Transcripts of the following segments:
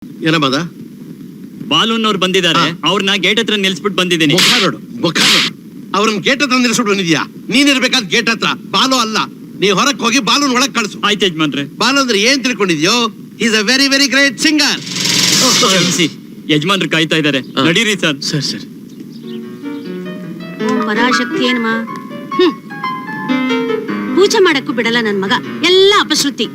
ಏನಮ್ಮದ? ಬಾಲೂನ್ನವ್ರು ಬಂದಿದ್ದಾರೆ, ಅವ್ರನ್ನ ಗೇಟ್ ಹತ್ರ ನಿಲ್ಸ್ಬಿಟ್ಟು ಬಂದಿದ್ದೀನಿ. ಮುಖ ನೋಡು. ಅವ್ರನ್ನ ಗೇಟ್ ಹತ್ರ ನಿಲ್ಸ್ಬಿಟ್ಟು ಬಂದಿದ್ಯಾ? ನೀನ್ ಇರ್ಬೇಕಾದ್ ಗೇಟ್ ಹತ್ರ, ಬಾಲು ಅಲ್ಲ. ನೀ ಹೊರಕ್ ಹೋಗಿ ಬಾಲೂನ್ ಒಳಗ್ ಕಳ್ಸು. ಆಯ್ತು ಯಜಮಾನ್ರೆ. ಬಾಲು ಅಂದ್ರೆ ಏನ್ ತಿಳ್ಕೊಂಡಿದ್ಯೋ? Is a very very great singer. ಯಜಮಾನ್ರು ಕಾಯ್ತಾ ಇದ್ದಾರೆ, ನಡೀರಿ ಸರ್. ಸರ್ ಪರಾಶಕ್ತಿ ಏನಮ್ಮ, ಪೂಜೆ ಮಾಡಕ್ಕೂ ಬಿಡಲ್ಲ ನನ್ ಮಗ, ಎಲ್ಲ ಅಪಶ್ರುತಿ.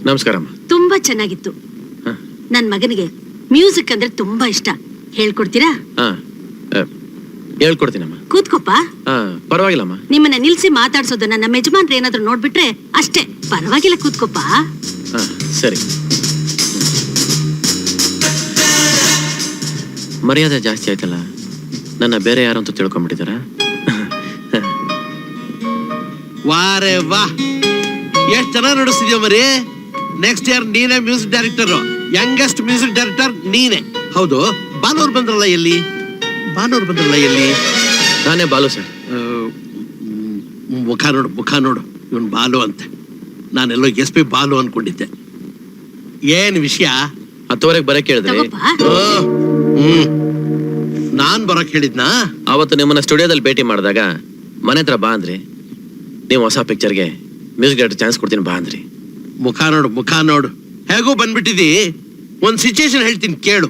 ನಮಸ್ಕಾರಮ್ಮ. ತುಂಬಾ ಚೆನ್ನಾಗಿತ್ತು. ನನ್ ಮಗನಿಗೆ ಮ್ಯೂಸಿಕ್ ಅಂದ್ರೆ ತುಂಬಾ ಇಷ್ಟ. ಹೇಳ್ಕೊಡ್ತೀರಾ? ಹೇಳ್ಕೊಡ್ತೀನಮ್ಮ. ಕೂತ್ಕೊಪ್ಪ. ಪರವಾಗಿಲ್ಲಮ್ಮ. ನಿಮ್ಮನ್ನ ನಿಲ್ಸಿ ಮಾತಾಡ್ಸೋದನ್ನ ನಮ್ಮ ಯಜಮಾನ್ರು ಏನಾದ್ರು ನೋಡ್ಬಿಟ್ರೆ ಅಷ್ಟೇ. ಪರವಾಗಿಲ್ಲ, ಕೂತ್ಕೊಪ್ಪ. ಸರಿ. ಮರ್ಯಾದೆ ಜಾಸ್ತಿ ಆಯ್ತಲ್ಲ, ನನ್ನ ಬೇರೆ ಯಾರು ಅಂತ ತಿಳ್ಕೊಂಡ್ಬಿಟ್ಟಿದಾರ? ವಾರೇ ವಾ, ಎಷ್ಟ್ ಚೆನ್ನಾಗಿ ನಡೆಸ್ತಿದ್ಯೋ ಮರಿ. ನೆಕ್ಸ್ಟ್ ಇಯರ್ ನೀನೇ music director, youngest music director ನೀನೆ. ಹೌದು, ಬಾಲೂರ್ ಬಂದ್ರಲ್ಲ ಎಲ್ಲಿ? ನಾನೇ ಬಾಲು ಸರ್. ಮುಖ ನೋಡು, ಇವನ್ ಬಾಲು ಅಂತೆ. ನಾನೆಲ್ಲೋ SP ಬಾಲು ಅನ್ಕೊಂಡಿದ್ದೆ. ಏನ್ ವಿಷಯ? 10:00 ಬರಕ್ ಹೇಳಿದ್ರಿ. ನಾನ್ ಬರಕ್ ಹೇಳಿದ್ನಾ? ಅವತ್ತು ನಿಮ್ಮನ್ನ ಸ್ಟುಡಿಯೋದಲ್ಲಿ ಭೇಟಿ ಮಾಡಿದಾಗ ಮನೆ ಹತ್ರ ಬಾ ಅಂದ್ರಿ. ನೀವು ಹೊಸ ಪಿಕ್ಚರ್ಗೆ ಮ್ಯೂಸಿಕ್ ಡೈರೆಕ್ಟರ್ ಚಾನ್ಸ್ ಕೊಡ್ತೀನಿ ಬಾ ಅಂದ್ರಿ. ಮುಖ ನೋಡು, ಹೇಗೂ ಬಂದ್ಬಿಟ್ಟಿದಿ. ಒಂದ್ ಸಿಚುಯೇಷನ್ ಹೇಳ್ತೀನಿ ಕೇಳು.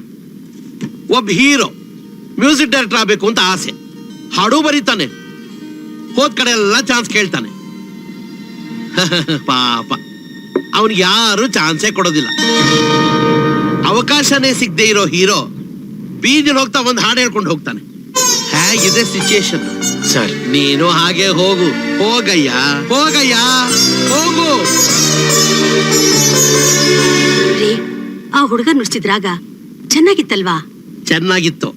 ಒಬ್ಬ ಹೀರೋ ಮ್ಯೂಸಿಕ್ ಡೈರೆಕ್ಟರ್ ಆಗ್ಬೇಕು ಅಂತ ಆಸೆ, ಹಾಡು ಬರೀತಾನೆ, ಹೋದ್ ಕಡೆ ಎಲ್ಲ ಚಾನ್ಸ್ ಕೇಳ್ತಾನೆ. ಪಾಪ ಅವನಿಗೆ ಯಾರು ಚಾನ್ಸೇ ಕೊಡೋದಿಲ್ಲ. ಅವಕಾಶನೇ ಸಿಗದೆ ಇರೋ ಹೀರೋ ಬೀದಿಲ್ ಹೋಗ್ತಾ ಒಂದ್ ಹಾಡು ಹೇಳ್ಕೊಂಡು ಹೋಗ್ತಾನೆ. ಹೇಗಿದೆ ಸಿಚುಯೇಷನ್? ಸರ್, ನೀನು ಹಾಗೆ ಹೋಗಯ್ಯ ಹೋಗು. ಆ ಹುಡುಗ ನುಡ್ಸಿದ್ರಾಗ ಚೆನ್ನಾಗಿತ್ತಲ್ವಾ? ಚೆನ್ನಾಗಿತ್ತು.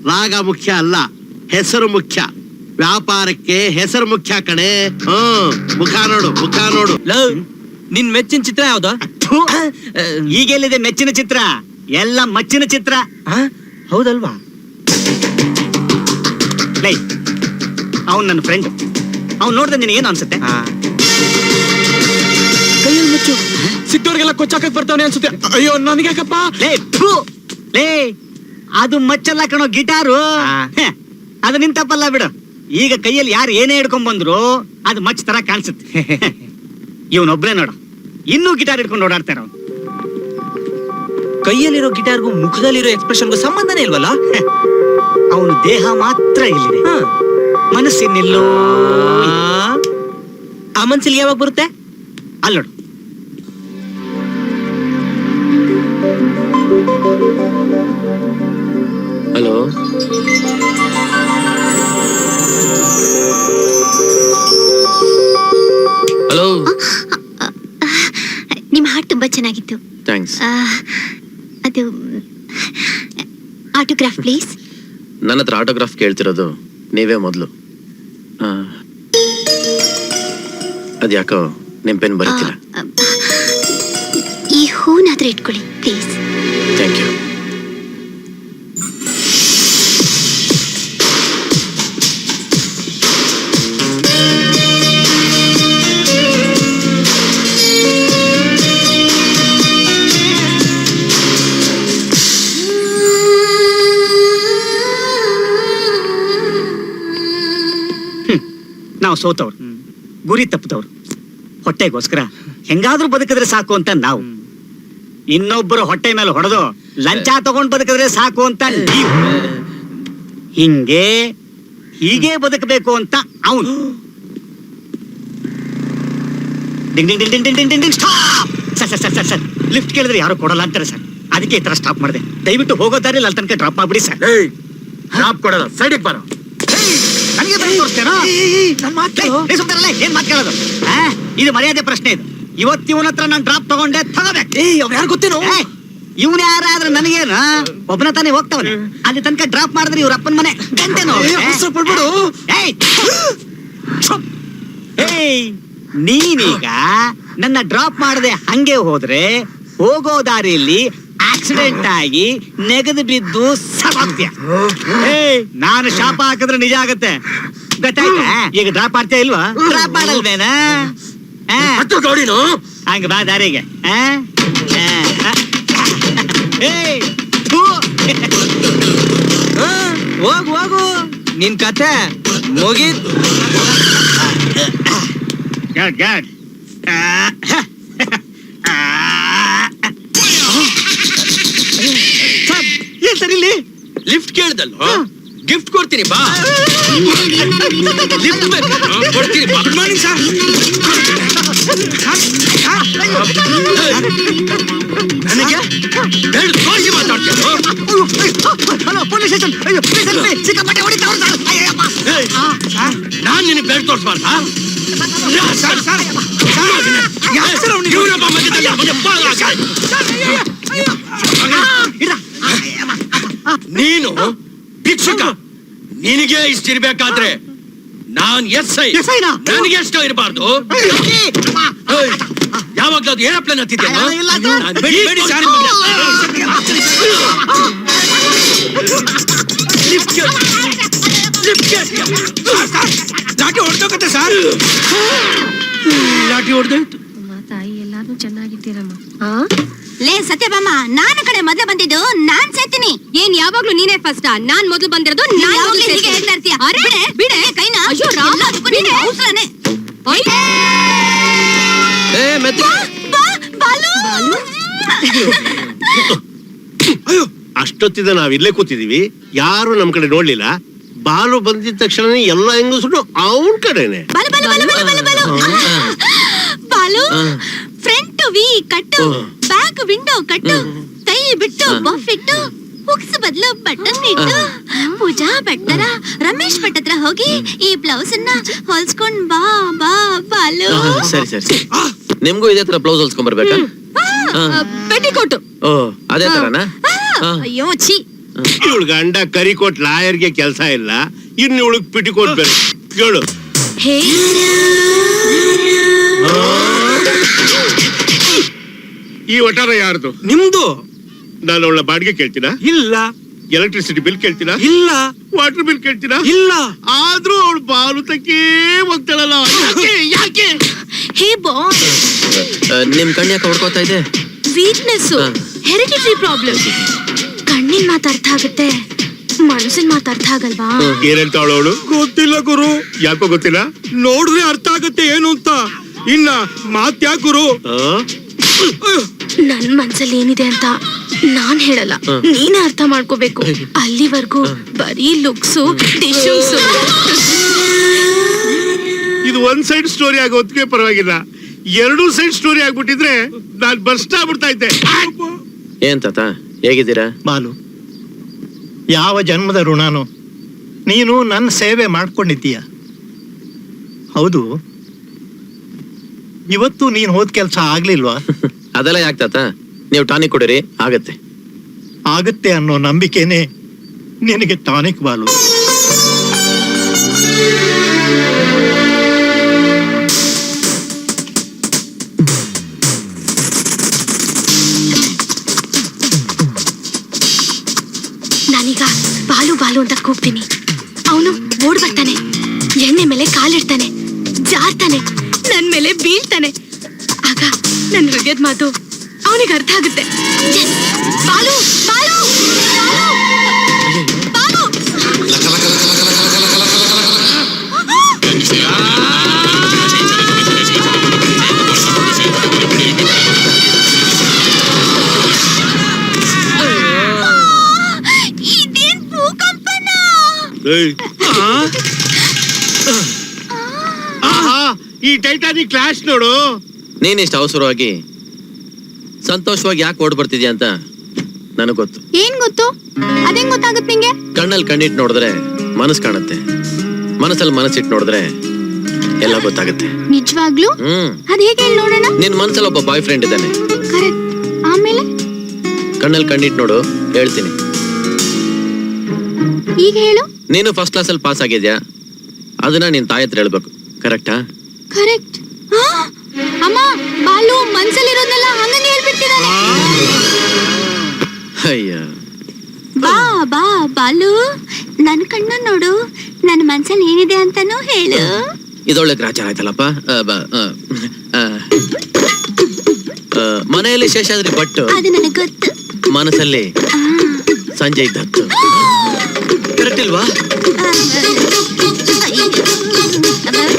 ರಾಗ ಮುಖ್ಯ ಅಲ್ಲ, ಹೆಸರು ಮುಖ್ಯ. ವ್ಯಾಪಾರಕ್ಕೆ ಹೆಸರು ಮುಖ್ಯ ಕಣೆ. ಮುಖ ನೋಡು. ನಿನ್ ಮೆಚ್ಚಿನ ಚಿತ್ರ ಯಾವ್ದು? ಈಗೆಲ್ಲಿದೆ ಮೆಚ್ಚಿನ ಚಿತ್ರ? ಎಲ್ಲ ಮಚ್ಚಿನ ಚಿತ್ರ. ಹೌದಲ್ವಾ? ಅವನ್ ನನ್ನ ಫ್ರೆಂಡ್. ಅವ್ನು ನೋಡಿದ್ರೆ ನಿನಗೆ ಏನು ಅನ್ಸುತ್ತೆ? ಕೈಯಲ್ಲಿ ಮುಚ್ಚು, ಸಿಕ್ತವ್ರಿಗೆಲ್ಲ ಕೊಚ್ಚಾಕಕ್ ಬರ್ತಾವನೆ ಅನ್ಸುತ್ತೆ. ಅಯ್ಯೋ ನನಗ್ಯಾಕಪ್ಪ? ಲೇ ಅದು ಮಚ್ಚಲ್ಲ ಕಣೋ, ಗಿಟಾರು. ಅದು ನಿನ್ ತಪ್ಪಲ್ಲ ಬಿಡು. ಈಗ ಕೈಯಲ್ಲಿ ಯಾರು ಏನೇ ಹಿಡ್ಕೊಂಡ್ ಬಂದ್ರು ಅದು ಮಚ್ ತರ ಕಾಣಿಸುತ್ತೆ. ಇವನೊಬ್ನೇ ನೋಡು, ಇನ್ನೂ ಗಿಟಾರ್ ಹಿಡ್ಕೊಂಡು ಓಡಾಡ್ತಾರ. ಕೈಯಲ್ಲಿರೋ ಗಿಟಾರ್ಗೂ ಮುಖದಲ್ಲಿರೋ ಎಕ್ಸ್ಪ್ರೆಷನ್ಗೂ ಸಂಬಂಧನೇ ಇಲ್ವಲ್ಲ? ಅವನು ದೇಹ ಮಾತ್ರ ಇಲ್ಲಿದೆ, ಮನಸ್ಸಿನಿಲ್ಲೋ. ಆ ಮನ್ಸಲ್ಲಿ ಯಾವಾಗ ಬರುತ್ತೆ? ಅಲ್ಲೋಡು. ಹಲೋ, ನಿಮ್ಮ ಹಾಡು ತುಂಬಾ ಚೆನ್ನಾಗಿತ್ತು. ಥ್ಯಾಂಕ್ಸ್. ಅದು ಆಟೋಗ್ರಾಫ್ ಪ್ಲೀಸ್. ನನ್ನ ಹತ್ರ ಆಟೋಗ್ರಾಫ್ ಕೇಳ್ತಿರೋದು ನೀವೇ ಮೊದಲು. ಅದ್ಯಾಕೋ ನೆಂಪೇನು ಬರುತ್ತಿಲ್ಲ. ಈ ಹೂನಾದ್ರೂ ಇಟ್ಕೊಳ್ಳಿ ಪ್ಲೀಸ್. Thank you. ನಾವು ಸೋತವ್ರು, ಗುರಿ ತಪ್ಪದವ್ರು. ಹೊಟ್ಟೆಗೋಸ್ಕರ ಹೆಂಗಾದ್ರೂ ಬದುಕಿದ್ರೆ ಸಾಕು ಅಂತ ನಾವು. ಇನ್ನೊಬ್ಬರು ಹೊಟ್ಟೆ ಮೇಲೆ ಹೊಡೆದು ಲಂಚ ತಗೊಂಡ್ ಬದುಕಿದ್ರೆ ಸಾಕು ಅಂತ ನೀವು. ಹೀಗೆ ಬದುಕಬೇಕು ಅಂತ ಅವನು. ಸರ್, ಲಿಫ್ಟ್ ಕೇಳಿದ್ರೆ ಯಾರು ಕೊಡಲ್ಲ ಅಂತಾರೆ ಸರ್. ಅದಕ್ಕೆ ಈ ತರ ಸ್ಟಾಪ್ ಮಾಡಿದೆ. ದಯವಿಟ್ಟು ಹೋಗೋ ದಾರಿಯಲ್ಲಿ ಅಲ್ಲಿ ತನಕ ಡ್ರಾಪ್ ಮಾಡ್ಬಿಡಿ ಸರ್. ಡ್ರಾಪ್ ಕೊಡಲ್ಲ, ಸೈಡಿಗೆ ಬರೋ. ನನಗೆ ತೋರಿಸ್ತೇನೋ? ಏನ್ ಮಾತು ಕೇಳೋದು? ಇದು ಮರ್ಯಾದೆ ಪ್ರಶ್ನೆ. ಇದು ಇವತ್ತಿವನ ಹತ್ರ ನಾನು ಡ್ರಾಪ್ ತಗೊಂಡೆ, ತಗೋಬೇಕು. ಯಾರು ಗೊತ್ತೇನೋ? ಇವನ್ ಯಾರಾದ್ರೆ ನನಗೇನು? ಒಬ್ಬನ ತಾನೇ ಹೋಗ್ತಾವನೆ. ಅಲ್ಲಿ ತನಕ ಡ್ರಾಪ್ ಮಾಡಿದ್ರೆ ಇವ್ರ ಅಪ್ಪನ ಮನೆ ಗಂಟೆನೋ. ನೀನೀಗ ನನ್ನ ಡ್ರಾಪ್ ಮಾಡದೆ ಹಂಗೆ ಹೋದ್ರೆ ಹೋಗೋ ದಾರಿಯಲ್ಲಿ ಆಕ್ಸಿಡೆಂಟ್ ಆಗಿ ನೆಗೆದು ಬಿದ್ದು ಸತ್ತೋಗ್ತೀಯ. ನಾನು ಶಾಪ ಹಾಕಿದ್ರೆ ನಿಜ ಆಗತ್ತೆ, ಗೊತ್ತಾಯ್ತಾ? ಈಗ ಡ್ರಾಪ್ ಮಾಡ್ತೀಯ ಇಲ್ವಾ? ಡ್ರಾಪ್ ಮಾಡಲ್ವೇನಾ? ಹಂಗ ಬಾ ದಾರಿಗೆ. ಹೋಗು ಹೋಗು, ನಿನ್ ಕತೆ ಮುಗೀತ್. ಏನ್ ಸರ್ ಇಲ್ಲಿ ಲಿಫ್ಟ್ ಕೇಳ್ದಲ್ವ? ಗಿಫ್ಟ್ ಕೊಡ್ತೀನಿ ಬಾ. ಲಿಫ್ಟ್ ಕೊಡ್ತೀನಿ ಬಾ. Good morning sir. ನನಗೆ ಎರಡು ತೋರಿಸಿ ಮಾತಾಡ್ತೀನಿ. Hello police station. ಅಯ್ಯೋ ಸಿಕ್ಕಾಪಟ್ಟೆ ಹೊಡಿತಾವ್ರು ಸರ್. ಅಯ್ಯಪ್ಪ ನಾನ್ ನಿನಗೆ ಬೇಡ ತೋರಿಸ್ಬಾರ್ದಾ? ನೀನು ಭಿಕ್ಷುಕ, ನಿನಗೆ ಇಷ್ಟಿರ್ಬೇಕಾದ್ರೆ ನಾನ್ SI, ನನಗೆ ಎಷ್ಟೋ ಇರಬಾರ್ದು. ಯಾವಾಗ್ಲೂ ಏರೋಪ್ಲೇನ್ ಹತ್ತಿದ್ದೆ. ಲಾಠಿ ಹೊಡ್ದೋಗತ್ತೆ ಸರ್. ಲಾಠಿ ಹೊಡ್ದೋಯ್ತು. ತಾಯಿ ಎಲ್ಲಾರು ಚೆನ್ನಾಗಿದ್ದೀರಮ್ಮ. ಲೇ ಸತ್ಯಭಾಮ, ನಾನು ಕಡೆ ಮೊದ್ಲು ಬಂದಿದ್ದು ನಾನ್ ಸೇರ್ತೀನಿ. ಏನ್ ಯಾವಾಗ್ಲೂ ನೀನೇ ಫಸ್ಟ್? ನಾನ್ ಮೊದ್ಲು ಬಂದಿರೋದು. ಬಿಡೆ ಕೈನ. ಅಯ್ಯೋ, ಅಷ್ಟೊತ್ತಿದ ನಾವ್ ಇಲ್ಲೇ ಕೂತಿದೀವಿ, ಯಾರು ನಮ್ ಕಡೆ ನೋಡ್ಲಿಲ್ಲ. ಬಾಲು ಬಂದಿದ ತಕ್ಷಣ ಎಲ್ಲ ಹೆಂಗಸರು ಅವನ್ ಕಡೆನೆ. ಬಾಲು ಫ್ರಂಟ್ ವಿ ಕಟ್ಟು, ಬ್ಯಾಕ್ ವಿಂಡೋ ಕಟ್ಟು, ಕೈ ಬಿಟ್ಟು ಬಫ್ ಇಟ್ಟು, ಹುಕ್ಸ್ ಬದಲು ಬಟನ್ ಇಟ್ಟು, ಪೂಜಾ ಭಟ್ಟರ ರಮೇಶ್ ಭಟ್ ಹತ್ರ ಹೋಗಿ ಈ ಬ್ಲೌಸ್ ಅನ್ನ ಹೊಲ್ಸ್ಕೊಂಡ್ ಬಾ ಬಾ ಬಾಲು. ಸರಿ ಸರಿ ಸರಿ. ನಿಮ್ಗೂ ಇದೇ ತರ ಬ್ಲೌಸ್ ಹೊಲ್ಸ್ಕೊಂಡ್ ಬರ್ಬೇಕಾ? ಪೆಟಿಕೋಟು. ಓ ಅದೇ ತರನಾ? ಅಯ್ಯೋ ಛೀ. ಇವಳು ಗಂಡ ಕರಿಕೋಟ್ ಲಾಯರ್ಗೆ ಕೆಲಸ ಇಲ್ಲ, ಇನ್ನು ಇವಳಗ್ ಪಿಟಿಕೋಟ್ ಬೇರೆ. ಕೇಳು. ಈ ಒಟಾರ ಯಾರ್ದು? ನಿಮ್ದು. ನಾನು ಅವಳ ಬಾಡಿಗೆ ಕೇಳ್ತೀನ? ಇಲ್ಲ. ಎಲೆಕ್ಟ್ರಿಸಿಟಿ ಬಿಲ್ ಕೇಳ್ತೀನ? ಇಲ್ಲ. ವಾಟರ್ ಬಿಲ್ ಕೇಳ್ತೀನ? ಇಲ್ಲ. ಆದ್ರೂ ಅವಳು ಬಾಲು ತಕ್ಕೇ ಹೋಗ್ತಾಳಲ್ಲ, ಯಾಕೆ? ಹೇ ಬಾಯ್, ನಿಮ್ ಕಣ್ಣು ಯಾಕೆ ಹೊಡ್ಕೋತಾ ಇದೆ? Weakness, hereditary problem. ಕಣ್ಣಿನ ಮಾತು ಅರ್ಥ ಆಗುತ್ತೆ, ಮನಸ್ಸಿನ ಮಾತು ಅರ್ಥ ಆಗಲ್ವಾ? ಏನಂತಾವಳು ಅವಳು? ಗೊತ್ತಿಲ್ಲ ಗುರು. ಯಾಕೋ ಗೊತ್ತಿಲ್ಲ? ನೋಡಿದ್ರೆ ಅರ್ಥ ಆಗುತ್ತೆ ಏನು ಅಂತ. ಇನ್ನ ಮಾತ್ ಯಾಕೆ ಗುರು? ನನ್ ಮನ್ಸಲ್ಲಿ ಏನಿದೆ ಅಂತ ನಾನ್ ಹೇಳಲ್ಲ, ನೀನೇ ಅರ್ಥ ಮಾಡ್ಕೋಬೇಕು. ಅಲ್ಲಿವರೆಗೂ ಬರೀ ಲುಕ್ಸು ಡಿಶಸ್. ಇದು ಒಂದ್ ಸೈಡ್ ಸ್ಟೋರಿ ಆಗೋ ಹೊತ್ತಿಗೆ ಪರವಾಗಿಲ್ಲ, ಎರಡು ಸೈಡ್ ಸ್ಟೋರಿ ಆಗ್ಬಿಟ್ಟಿದ್ರೆ ನಾನ್ ಬರ್ಸ್ಟ್ ಆಗ್ಬಿಡ್ತಾ ಇದ್ದೆ. ಏನ್ ತಾತ ಹೇಗಿದ್ದೀರಾ? ಬಾಲು, ಯಾವ ಜನ್ಮದ ಋಣನೋ ನೀನು ನನ್ನ ಸೇವೆ ಮಾಡ್ಕೊಂಡಿದ್ದೀಯ. ಹೌದು, ಇವತ್ತು ನೀನು ಹೋದ ಕೆಲಸ ಆಗ್ಲಿಲ್ವಾ? ಅದೆಲ್ಲ ಯಾಕೆ ತಾತ, ನೀವು ಟಾನಿಕ್ ಕೊಡಿರಿ ಆಗತ್ತೆ. ಆಗತ್ತೆ ಅನ್ನೋ ನಂಬಿಕೆನೆ ನಿನಗೆ ಟಾನಿಕ್ ಬಾಲು. ನಾನೀಗ ಬಾಲು ಬಾಲು ಅಂತ ಕೂಗ್ತೀನಿ, ಅವನು ಓಡ್ ಬರ್ತಾನೆ, ಎಣ್ಣೆ ಮೇಲೆ ಕಾಲಿಡ್ತಾನೆ, ಜಾರ್ತಾನೆ, ನನ್ ಮೇಲೆ ಬೀಳ್ತಾನೆ. ಆಗ ನನ್ ಹೃದಯದ ಮಾತು ಅವನಿಗೆ ಅರ್ಥ ಆಗುತ್ತೆ. ಬಾಲು ಬಾಲು ಬಾಲು. ಇದೇನ್ ಭೂಕಂಪನ? ಈ ಟೈಟಾನಿಕ್ ಕ್ಲಾಶ್ ನೋಡು. ನೀನಿಷ್ಟು ಅವಸರವಾಗಿ ಸಂತೋಷವಾಗಿ ಯಾಕೆ ಓಡ್ ಬರ್ತಿದ್ಯಾ ಅಂತ ನನಗ್ ಗೊತ್ತು. ಏನ್ ಗೊತ್ತು? ಅದೇನ್ ಗೊತ್ತಾಗುತ್ತೆ ನಿಂಗೆ? ಕಣ್ಣಲ್ಲಿ ಕಣ್ಣಿಟ್ಟು ನೋಡಿದ್ರೆ ಮನಸ್ಸು ಕಾಣುತ್ತೆ, ಮನಸ್ಸಲ್ಲಿ ಮನಸ್ಸಿಟ್ಟು ನೋಡಿದ್ರೆ ಎಲ್ಲ ಗೊತ್ತಾಗುತ್ತೆ. ನಿಜವಾಗ್ಲೂ? ಅದ್ ಹೇಗೆ ಹೇಳಿ ನೋಡೋಣ. ನಿನ್ ಮನ್ಸಲ್ಲಿ ಒಬ್ಬ ಬಾಯ್ ಫ್ರೆಂಡ್ ಇದ್ದಾನೆ. ಕರೆಕ್ಟ್. ಆಮೇಲೆ ಕಣ್ಣಲ್ಲಿ ಕಣ್ಣಿಟ್ಟು ನೋಡು, ಹೇಳ್ತೀನಿ. ಈಗ ಹೇಳು. ನೀನು ಫಸ್ಟ್ ಕ್ಲಾಸಲ್ಲಿ ಪಾಸ್ ಆಗಿದ್ಯಾ, ಅದನ್ನ ನಿನ್ ತಾಯಿ ಹತ್ರ ಹೇಳ್ಬೇಕು. ಕರೆಕ್ಟಾ? ಕರೆಕ್ಟ್. ಅಮ್ಮ, ಬಾಲು ಮನ್ಸಲ್ಲಿರೋದ್ನೆಲ್ಲ ಹಂಗಂಗೆ ಹೇಳ್ಬಿಡ್ತೀರ. ಬಂದ್ಬಿಟ್ಟಿದ್ದಾನೆ. ಅಯ್ಯ ಬಾ ಬಾ ಬಾಲು, ನನ್ ಕಣ್ಣ ನೋಡು, ನನ್ನ ಮನ್ಸಲ್ಲಿ ಏನಿದೆ ಅಂತಾನೂ ಹೇಳು. ಇದೊಳ್ಳೆ ಗ್ರಾಚಾರ ಆಯ್ತಲ್ಲಪ್ಪ. ಮನೆಯಲ್ಲಿ ಶೇಷಾದ್ರಿ ಭಟ್ಟು, ಅದು ನನಗ್ ಗೊತ್ತು. ಮನಸ್ಸಲ್ಲಿ ಸಂಜಯ್ ದತ್ತು. ಕರೆಕ್ಟ್ ಇಲ್ವಾ?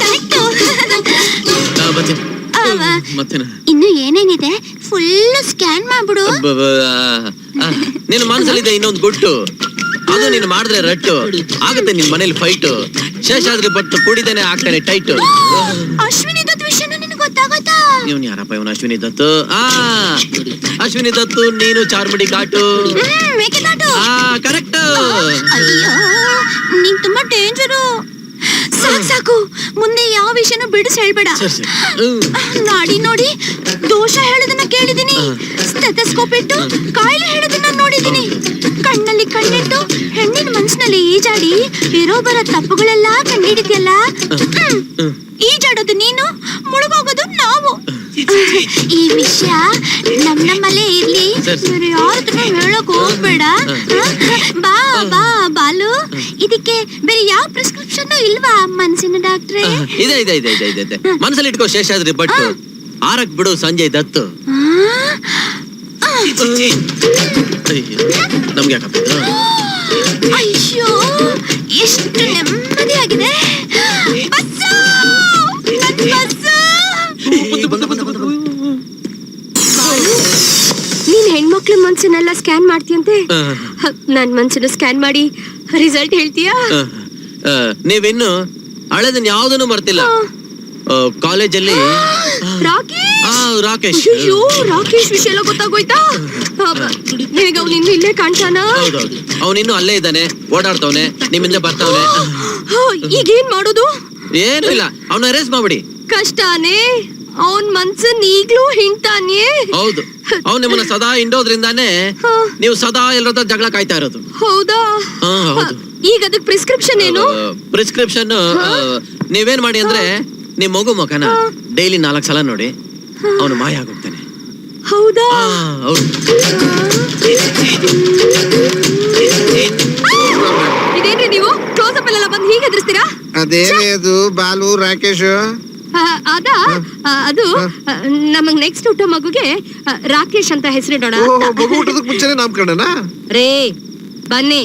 ಕರೆಕ್ಟು. ಬರ್ತೀನಿ. ಮತ್ತೇನ? ಇನ್ನು ಏನೇನಿದೆ ಫುಲ್ ಸ್ಕ್ಯಾನ್ ಮಾಡ್ಬಿಡು. ನಿನ್ನ ಮನಸ್ಸಲ್ಲಿದೆ ಇನ್ನೊಂದು ಗುಟ್ಟು, ಅದು ನೀನು ಮಾಡಿದ್ರೆ ರಟ್ಟು ಆಗುತ್ತೆ. ನಿನ್ ಮನೇಲಿ ಫೈಟು. ಶೇಷಾದ್ರಿ ಭಟ್ಟು ಕುಡಿದೇನೆ ಆಗ್ತಾನೆ ಟೈಟು. ಅಶ್ವಿನಿ ದತ್ ವಿಷಯನೂ ನಿನಗೆ ಗೊತ್ತಾಗೋತಾ? ಇವನ್ ಯಾರಪ್ಪ ಇವನು? ಅಶ್ವಿನಿ ದತ್ತು. ಅಶ್ವಿನಿ ದತ್ತು, ನೀನು ಚಾರ್ಮುಡಿ ಘಾಟು. ಮೇಕೆದಾಟು. ಕರೆಕ್ಟ್. ಅಯ್ಯೋ, ನೀನ್ ತುಂಬಾ ಡೇಂಜರು. ಸಾಕು ಸಾಕು, ಮುಂದೆ ಯಾವ ವಿಷಯನೂ ಬಿಡಿಸಿ ಹೇಳ್ಬೇಡ. ನಾಡಿ ನೋಡಿ ದೋಷ ಹೇಳೋದನ್ನ ಕೇಳಿದೀನಿ, ಸ್ಟೆಥೋಸ್ಕೋಪ್ ಇಟ್ಟು ಕಾಯಿಲೆ ಹೇಳೋದನ್ನ ನೋಡಿದೀನಿ, ಕಣ್ಣಲ್ಲಿ ಕಣ್ಣಿಟ್ಟು ಹೆಣ್ಣಿನ ಮನ್ಸಿನಲ್ಲಿ ಈಜಾಡಿ ಇರೋ ಬರೋ ತಪ್ಪುಗಳೆಲ್ಲ ಕಂಡಿಡಿದ್ಯಲ್ಲ. ಈಜಾಡೋದು ನೀನು, ಮುಳುಗೋಗೋದು ನಾವು. ಈ ವಿಷಯ ನಮ್ಮಲ್ಲೇ ಇರ್ಲಿ, ಬೇರೆ ಯಾರತ್ರ ಹೇಳಕ್ ಹೋಗ್ಬೇಡ. ಬಾ ಬಾ ಬಾಲು, ಇದಕ್ಕೆ ಬೇರೆ ಯಾವ ಪ್ರಿಸ್ಕ್ರಿಪ್ಷನ್ ಇಲ್ವಾ ಮನ್ಸಿನ ಡಾಕ್ಟ್ರೆ? ಇದೆ ಇದೆ ಇದೆ ಇದೆ ಇದೆ. ಮನಸ್ಸಲ್ಲಿ ಇಟ್ಕೋ ಶೇಷಾದ್ರಿ ಭಟ್ಟು, ಆರಕ್ ಬಿಡು ಸಂಜಯ್ ದತ್ತು. ನಮ್ಗೆ ಯಾಕಪ್ಪ? ಅಯ್ಯೋ, ಎಷ್ಟು ನೆಮ್ಮದಿಯಾಗಿದೆ. ಬಸ್ಸು, ನನ್ ಬಸ್ಸು. ನೀನ್ ಹೆಣ್ಮಕ್ಳ ಮನ್ಸನ್ನೆಲ್ಲ ಸ್ಕ್ಯಾನ್ ಮಾಡ್ತೀಯಂತೆ, ನನ್ ಮನ್ಸನ್ನ ಸ್ಕ್ಯಾನ್ ಮಾಡಿ ರಿಸಲ್ಟ್ ಹೇಳ್ತೀಯಾ? ನೀವಿನ್ನು ಹಳೆದನ್ ಯಾವ್ದನ್ನು ಬರ್ತಿಲ್ಲ. ಕಾಲೇಜಲ್ಲಿ ರಾಕೇಶ್. ಅಯ್ಯೋ, ರಾಕೇಶ್ ವಿಷಯ ಎಲ್ಲ ಗೊತ್ತಾಗೋಯ್ತಾ? ನಿನಗೆ ಅವ್ನಿನ್ನು ಇಲ್ಲೇ ಕಾಣ್ತಾನ? ಹೌದೌದು, ಅವನಿನ್ನು ಅಲ್ಲೇ ಇದ್ದಾನೆ, ಓಡಾಡ್ತವನೆ, ನಿಮ್ಮಿಂದ ಬರ್ತಾವನೆ. ಈಗೇನ್ ಮಾಡೋದು? ಏನು ಇಲ್ಲ, ಅವನ ಅರೆಸ್ಟ್ ಮಾಡ್ಬಿಡಿ. ಕಷ್ಟಾನೇ, ಅವನ್ ಮನ್ಸನ್ ಈಗ್ಲೂ ಹಿಂಡ್ತಾನೆ. ಹೌದು, ಅವ್ನು ನಿಮ್ಮನ್ನ ಸದಾ ಹಿಂಡೋದ್ರಿಂದಾನೇ ನೀವು ಸದಾ ಎಲ್ಲರ ಜಗಳ ಕಾಯ್ತಾ ಇರೋದು. ಹೌದಾ? ಹೌದು. ಈಗ ಅದಕ್ಕೆ ಪ್ರಿಸ್ಕ್ರಿಪ್ಷನ್ ಏನು? ಪ್ರಿಸ್ಕ್ರಿಪ್ಷನ್ ನೀವೇನ್ ಮಾಡಿ ಅಂದ್ರೆ, ನಿಮ್ ಮಗು ಮುಖನ ಡೈಲಿ 4 ಸಲ ನೋಡಿ, ಅವನು ಮಾಯ ಆಗೋಗ್ತಾನೆ. ಹೌದಾ? ಹೌದು. ಇದೇನ್ರಿ ನೀವು ಕ್ಲೋಸ್ ಅಪ್ ಎಲ್ಲ ಬಂದು ಹೀಗೆ ಎದುರಿಸ್ತೀರಾ? ಅದೇನೇ ಅದು ಬಾಲು ರಾಕೇಶ್? ಅದು ನಮಗ್ ನೆಕ್ಸ್ಟ್ ಹುಟ್ಟೋ ಮಗುಗೆ ರಾಕೇಶ್ ಅಂತ ಹೆಸರಿಡೋಣ. ಮಗು ಹುಟ್ಟೋದಕ್ಕೆ ಮುಂಚೆನೆ ನಾಮಕರಣನಾ? ರೇ ಬನ್ನಿ,